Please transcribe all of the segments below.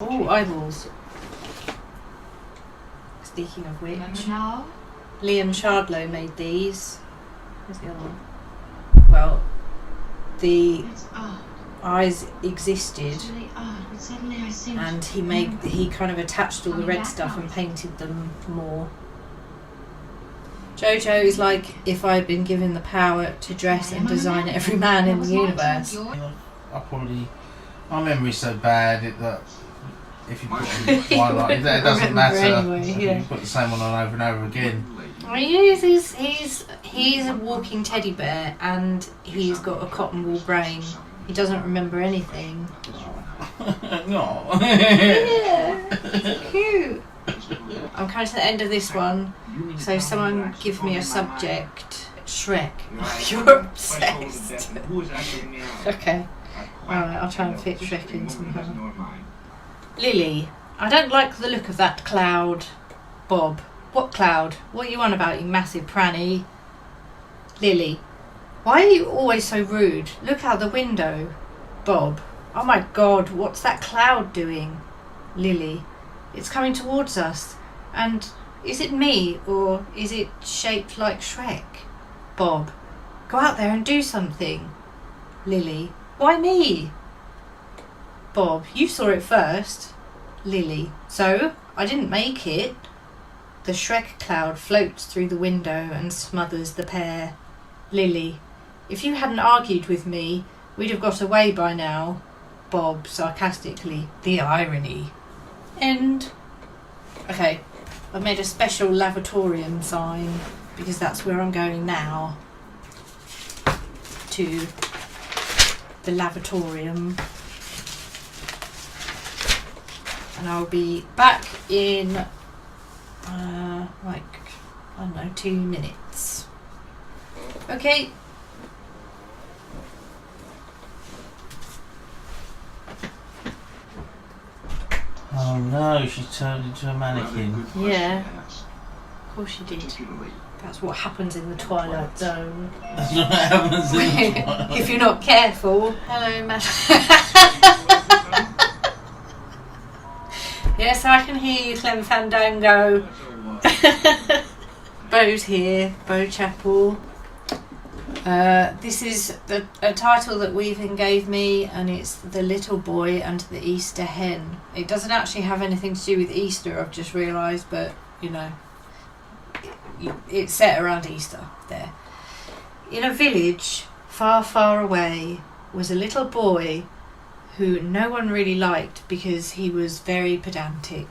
Oh, eyeballs. Speaking of which, Liam Shardlow made these. Where's the other one? Well, the eyes existed, and he kind of attached all the red stuff and painted them more. Jojo is like if I'd been given the power to dress and design every man in the universe. My memory's so bad that if you put one like it doesn't matter. Anyway, you put the same one on over and over again. He's a walking teddy bear, and he's got a cotton wool brain. He doesn't remember anything. No. Yeah, he's cute. I'm coming to the end of this one, so someone give me a subject. Shrek. You're obsessed. Okay. Alright, I'll try and fit Shrek in somehow. Lily, I don't like the look of that cloud. Bob. What cloud? What are you on about, you massive pranny? Lily, why are you always so rude? Look out the window. Bob, oh my god, what's that cloud doing? Lily, it's coming towards us. And is it me, or is it shaped like Shrek? Bob, go out there and do something. Lily, why me? Bob, you saw it first. Lily, so? I didn't make it. The Shrek cloud floats through the window and smothers the pair. Lily, if you hadn't argued with me, we'd have got away by now. Bob, sarcastically, the irony. End. Okay, I've made a special lavatorium sign because that's where I'm going now. To the lavatorium. And I'll be back in 2 minutes. Okay. Oh no, she turned into a mannequin. Yeah, of course she did. That's what happens in the Twilight Zone. That's what happens in the Twilight. If you're not careful. Hello, Matt. Yes, I can hear you, Clem Fandango. Bo's here, Bo Chapel. This is a title that Weaving gave me, and it's The Little Boy and the Easter Hen. It doesn't actually have anything to do with Easter, I've just realised, but, you know, it's set around Easter there. In a village far, far away was a little boy who no one really liked because he was very pedantic.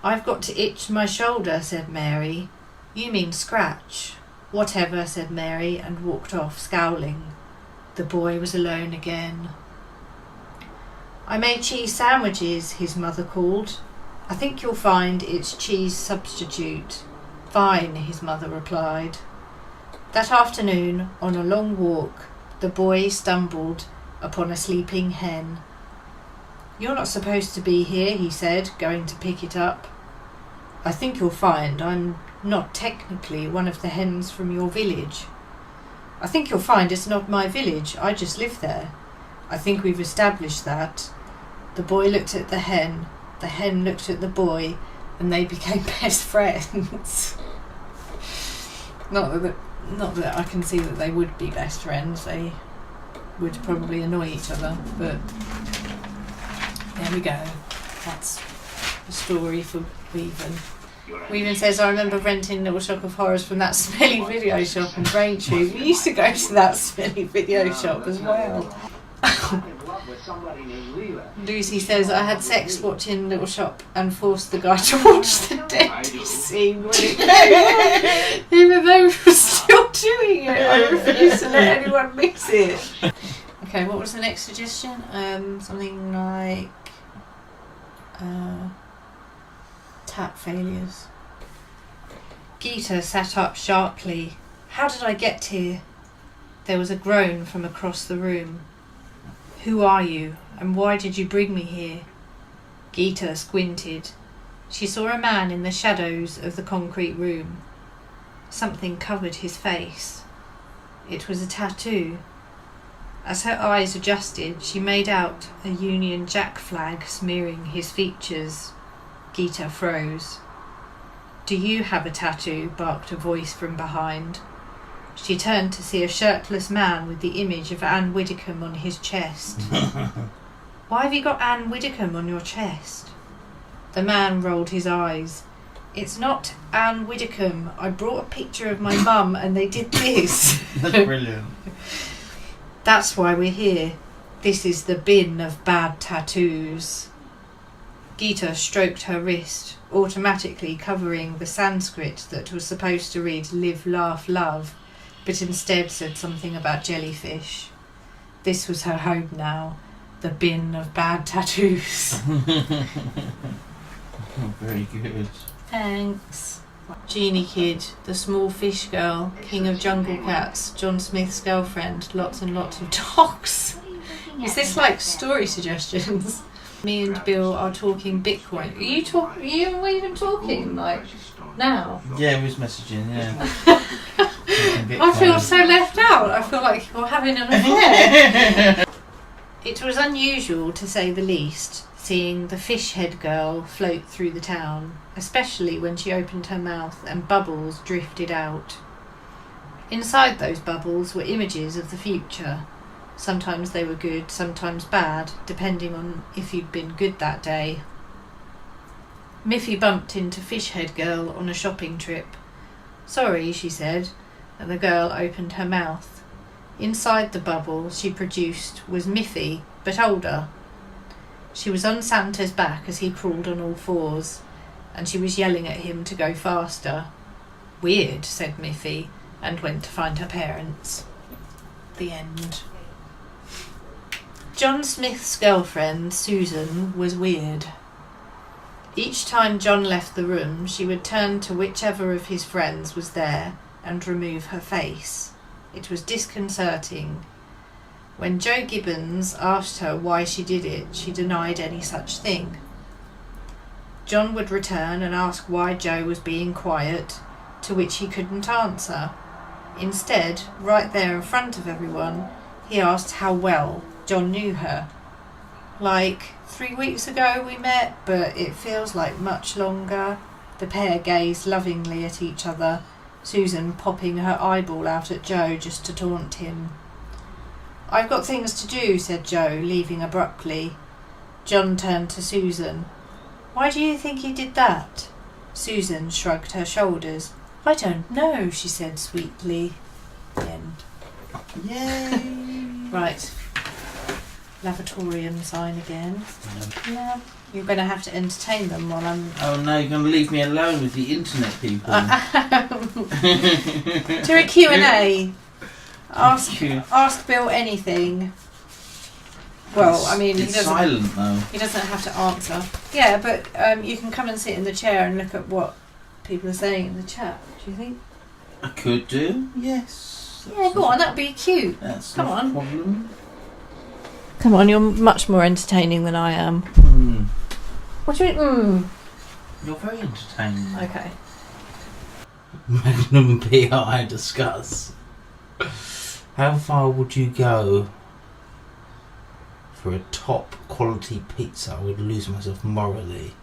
I've got to itch my shoulder, said Mary. You mean scratch. Whatever, said Mary, and walked off, scowling. The boy was alone again. I made cheese sandwiches, his mother called. I think you'll find it's cheese substitute. Fine, his mother replied. That afternoon, on a long walk, the boy stumbled upon a sleeping hen. You're not supposed to be here, he said, going to pick it up. I think you'll find I'm not technically one of the hens from your village. I think you'll find it's not my village, I just live there. I think we've established that. The boy looked at the hen looked at the boy, and they became best friends. Not that I can see that they would be best friends, they would probably annoy each other, but there we go. That's the story for Weaven. Weaven says, I remember renting Little Shop of Horrors from that smelly video shop in Braintree. We used to go to that smelly video shop as well. Lucy says, I had sex watching Little Shop and forced the guy to watch the dentist scene when it even though we were still doing it. I refused to let anyone miss it. Okay, what was the next suggestion? Something like tap failures. Geeta sat up sharply. How did I get here? There was a groan from across the room. Who are you, and why did you bring me here? Geeta squinted. She saw a man in the shadows of the concrete room. Something covered his face. It was a tattoo. As her eyes adjusted, she made out a Union Jack flag smearing his features. Geeta froze. "Do you have a tattoo?" barked a voice from behind. She turned to see a shirtless man with the image of Anne Widdecombe on his chest. "Why have you got Anne Widdecombe on your chest?" The man rolled his eyes. "It's not Anne Widdecombe. I brought a picture of my mum and they did this." That's brilliant. "That's why we're here. This is the bin of bad tattoos." Geeta stroked her wrist, automatically covering the Sanskrit that was supposed to read "live, laugh, love," but instead said something about jellyfish. This was her home now, the bin of bad tattoos. Very good. Thanks. Genie Kid, the small fish girl, king of jungle cats, John Smith's girlfriend, lots and lots of dogs. Is this like story suggestions? Me and Bill are talking Bitcoin. Are you even talking like now? Yeah, we was messaging, yeah. I feel so left out. I feel like you're having an affair. It was unusual, to say the least, seeing the fish head girl float through the town, especially when she opened her mouth and bubbles drifted out. Inside those bubbles were images of the future. Sometimes they were good, sometimes bad, depending on if you'd been good that day. Miffy bumped into Fishhead Girl on a shopping trip. "Sorry," she said, and the girl opened her mouth. Inside the bubble she produced was Miffy, but older. She was on Santa's back as he crawled on all fours, and she was yelling at him to go faster. "Weird," said Miffy, and went to find her parents. The end. John Smith's girlfriend, Susan, was weird. Each time John left the room, she would turn to whichever of his friends was there and remove her face. It was disconcerting. When Joe Gibbons asked her why she did it, she denied any such thing. John would return and ask why Joe was being quiet, to which he couldn't answer. Instead, right there in front of everyone, he asked how well John knew her. "Like 3 weeks ago we met, but it feels like much longer." The pair gazed lovingly at each other, Susan popping her eyeball out at Joe just to taunt him. "I've got things to do," said Joe, leaving abruptly. John turned to Susan. "Why do you think he did that?" Susan shrugged her shoulders. "I don't know," she said sweetly. The end. Yay! Right. Lavatorium sign again. Yeah. You're going to have to entertain them while I'm... Oh no, you're going to leave me alone with the internet people. Do a Q&A. Ask Bill anything. Well, I mean, it's silent though. He doesn't have to answer. Yeah, but you can come and sit in the chair and look at what people are saying in the chat. Do you think? I could do. Yes. Yeah, go on. That'd be cute. That's come not on. a problem. Come on, you're much more entertaining than I am. What do you mean? You're very entertaining. Okay. Magnum PI discuss. How far would you go for a top quality pizza? I would lose myself morally.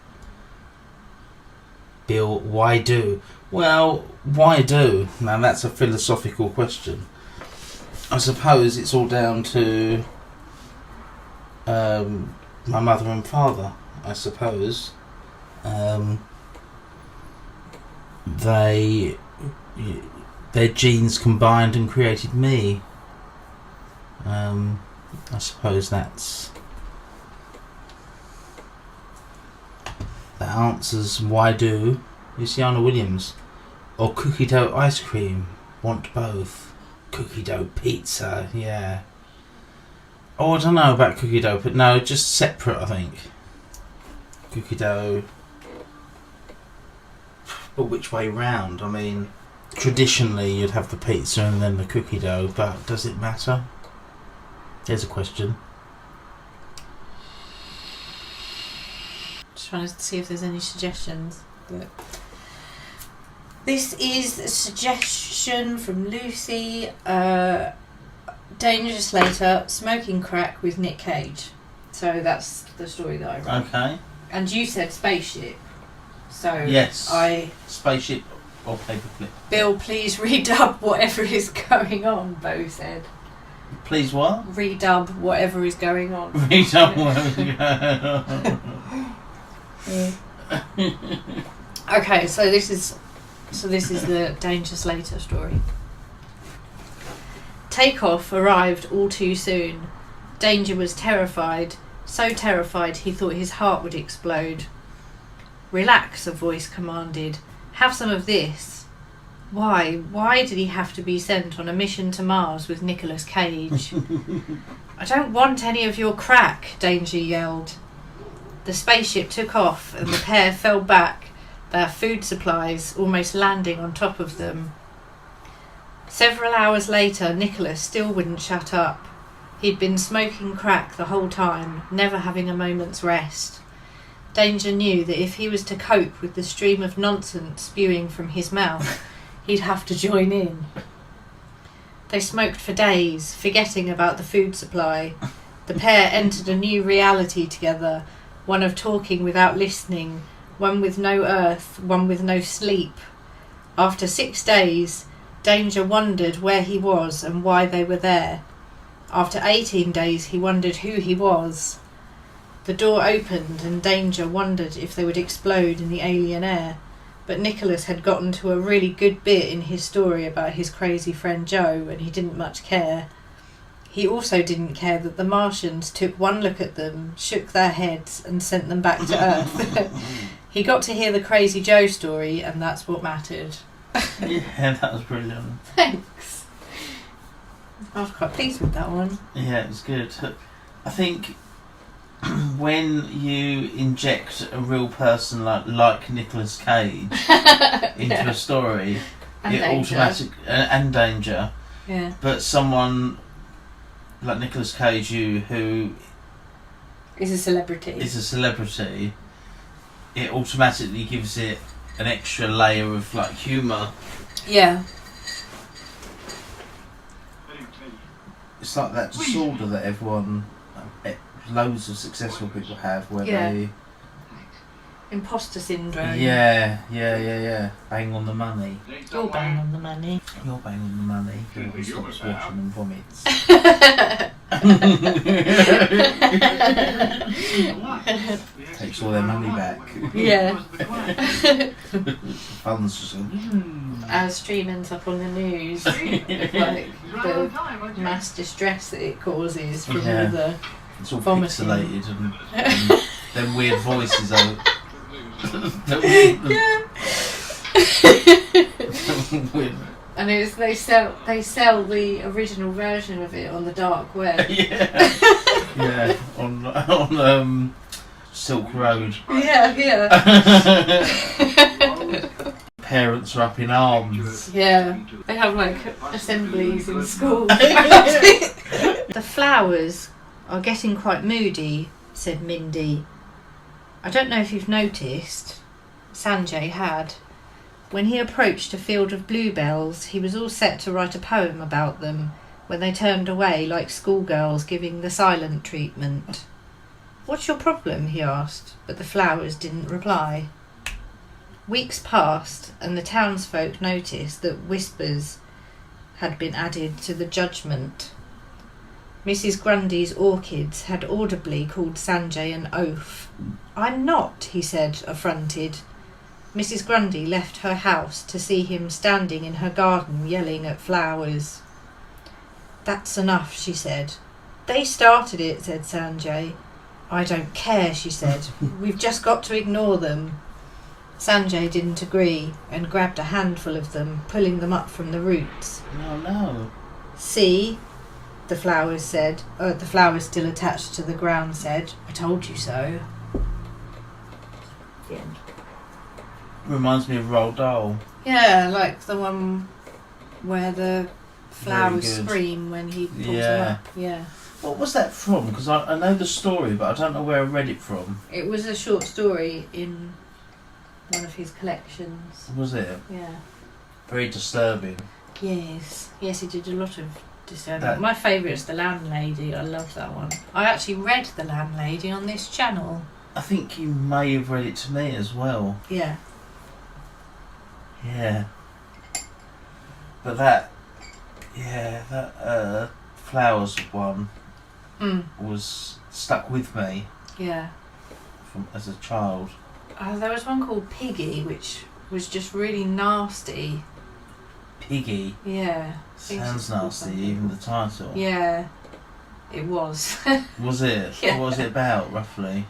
Bill, why do? Well, why do? Now that's a philosophical question. I suppose it's all down to my mother and father, I suppose. Their genes combined and created me. I suppose that answers why do. Luciana Williams. Or cookie dough ice cream. Want both. Cookie dough pizza, yeah. Oh, I don't know about cookie dough, but no, just separate, I think. Cookie dough. But which way round? I mean, traditionally you'd have the pizza and then the cookie dough, but does it matter? There's a question. Just trying to see if there's any suggestions. But this is a suggestion from Lucy. Danger Slater, smoking crack with Nick Cage. So that's the story that I wrote. Okay. And you said spaceship. So Yes. I... Spaceship or paperclip. Bill, please redub whatever is going on, Bo said. Please what? Redub whatever is going on. Redub whatever is going on. Okay, so this is the Danger Slater story. Takeoff arrived all too soon. Danger was terrified, so terrified he thought his heart would explode. Relax, a voice commanded. Have some of this. Why did he have to be sent on a mission to Mars with Nicolas Cage? I don't want any of your crack, Danger yelled. The spaceship took off and the pair fell back, their food supplies almost landing on top of them. Several hours later, Nicholas still wouldn't shut up. He'd been smoking crack the whole time, never having a moment's rest. Danger knew that if he was to cope with the stream of nonsense spewing from his mouth, he'd have to join in. They smoked for days, forgetting about the food supply. The pair entered a new reality together, one of talking without listening, one with no earth, one with no sleep. After 6 days, Danger wondered where he was and why they were there. After 18 days, he wondered who he was. The door opened and Danger wondered if they would explode in the alien air, but Nicholas had gotten to a really good bit in his story about his crazy friend Joe, and he didn't much care. He also didn't care that the Martians took one look at them, shook their heads, and sent them back to Earth. He got to hear the crazy Joe story, and that's what mattered. Yeah, that was brilliant. Thanks. I was quite pleased with that one. Yeah, it was good. I think when you inject a real person like Nicolas Cage into a story, And it Danger. and Danger, Yeah. but someone like Nicolas Cage, who Is a celebrity. is a celebrity, it automatically gives it an extra layer of like humour. Yeah. It's like that disorder that everyone, loads of successful people have, where Yeah. they, Imposter syndrome. yeah, bang on the money. You're bang on the money. You're bang on the money. Whoever stops watching and vomits. Takes all their money back. Yeah. Funds just go, As stream ends up on the news, like the mass distress that it causes from Yeah. all the it's all vomiting. pixelated and them weird voices are. Yeah. Weird. And it's they sell the original version of it on the dark web. Yeah, on Silk Road. Yeah. Parents are up in arms. Yeah. They have like assemblies in schools. The flowers are getting quite moody, said Mindy. I don't know if you've noticed. Sanjay had. When he approached a field of bluebells, he was all set to write a poem about them, when they turned away like schoolgirls giving the silent treatment. What's your problem? He asked, but the flowers didn't reply. Weeks passed, and the townsfolk noticed that whispers had been added to the judgment. Mrs. Grundy's orchids had audibly called Sanjay an oaf. I'm not, he said, affronted. Mrs. Grundy left her house to see him standing in her garden yelling at flowers. That's enough, she said. They started it, said Sanjay. I don't care, she said. We've just got to ignore them. Sanjay didn't agree and grabbed a handful of them, pulling them up from the roots. No. See? The flowers said. The flowers still attached to the ground said. I told you so. The end. Reminds me of Roald Dahl. Yeah, like the one where the flowers Very good. scream when he pulls them Yeah. up. Yeah. What was that from? Because I know the story, but I don't know where I read it from. It was a short story in one of his collections. Was it? Yeah. Very disturbing. Yes. Yes, he did a lot of disturbing. My favourite is The Landlady. I love that one. I actually read The Landlady on this channel. I think you may have read it to me as well. Yeah. Yeah. But that Flowers one was stuck with me. Yeah. As a child. There was one called Piggy, which was just really nasty. Piggy? Yeah. Sounds nasty, even the title. Yeah, it was. Was it? Yeah. What was it about, roughly?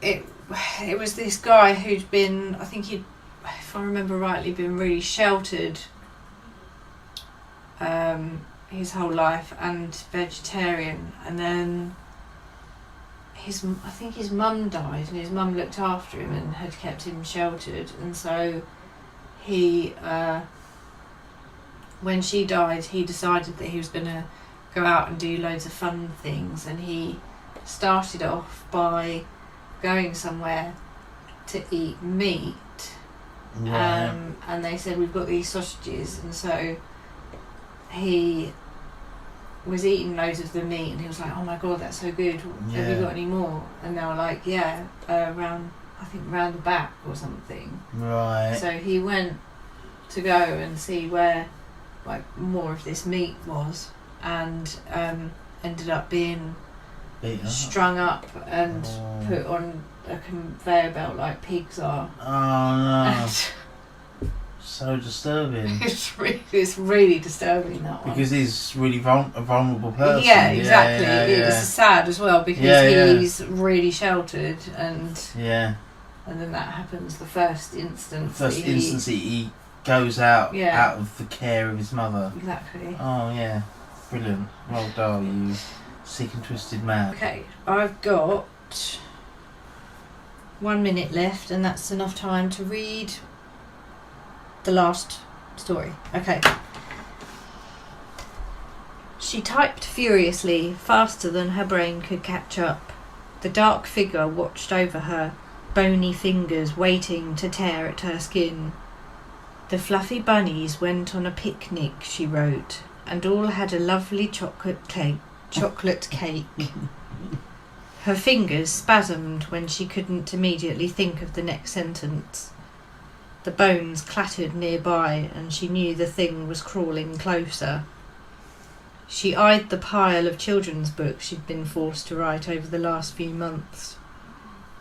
It was this guy who'd been, I think he'd, if I remember rightly, been really sheltered his whole life and vegetarian, and then I think his mum died, and his mum looked after him and had kept him sheltered, and so he, when she died, he decided that he was going to go out and do loads of fun things, and he started off by going somewhere to eat meat. Right. And they said, we've got these sausages, and so he was eating loads of the meat, and he was like, oh my god, that's so good, have you got any more? And they were like, yeah, round the back or something. Right. So he went to go and see where like more of this meat was, and ended up being strung up and put on a conveyor belt like pigs are. Oh no. So disturbing. It's really disturbing, that one. Because he's really a vulnerable person. Yeah, exactly. Yeah. It's sad as well because he's really sheltered, and then that happens the first instance. He goes out of the care of his mother. Exactly. Oh yeah, brilliant. Well done, you sick and twisted man. Okay, I've got 1 minute left, and that's enough time to read the last story. Okay. She typed furiously, faster than her brain could catch up. The dark figure watched over her, bony fingers waiting to tear at her skin. The fluffy bunnies went on a picnic, she wrote, and all had a lovely chocolate cake. Her fingers spasmed when she couldn't immediately think of the next sentence. The bones clattered nearby, and she knew the thing was crawling closer. She eyed the pile of children's books she'd been forced to write over the last few months.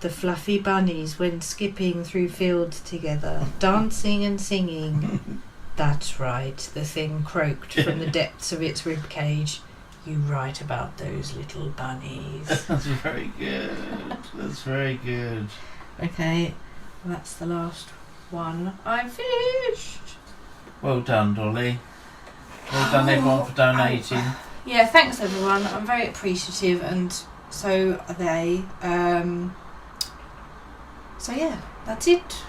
The fluffy bunnies went skipping through fields together, dancing and singing. That's right, the thing croaked from the depths of its ribcage. You write about those little bunnies. That's very good. That's very good. Okay, that's the last one. I'm finished. Well done, Dolly. Well done, everyone, for donating. Yeah, thanks everyone. I'm very appreciative, and so are they. So yeah, that's it.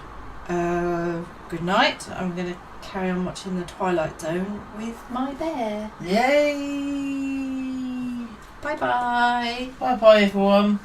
Good night. I'm going to carry on watching The Twilight Zone with my bear. Yay! Bye bye. Bye bye, everyone.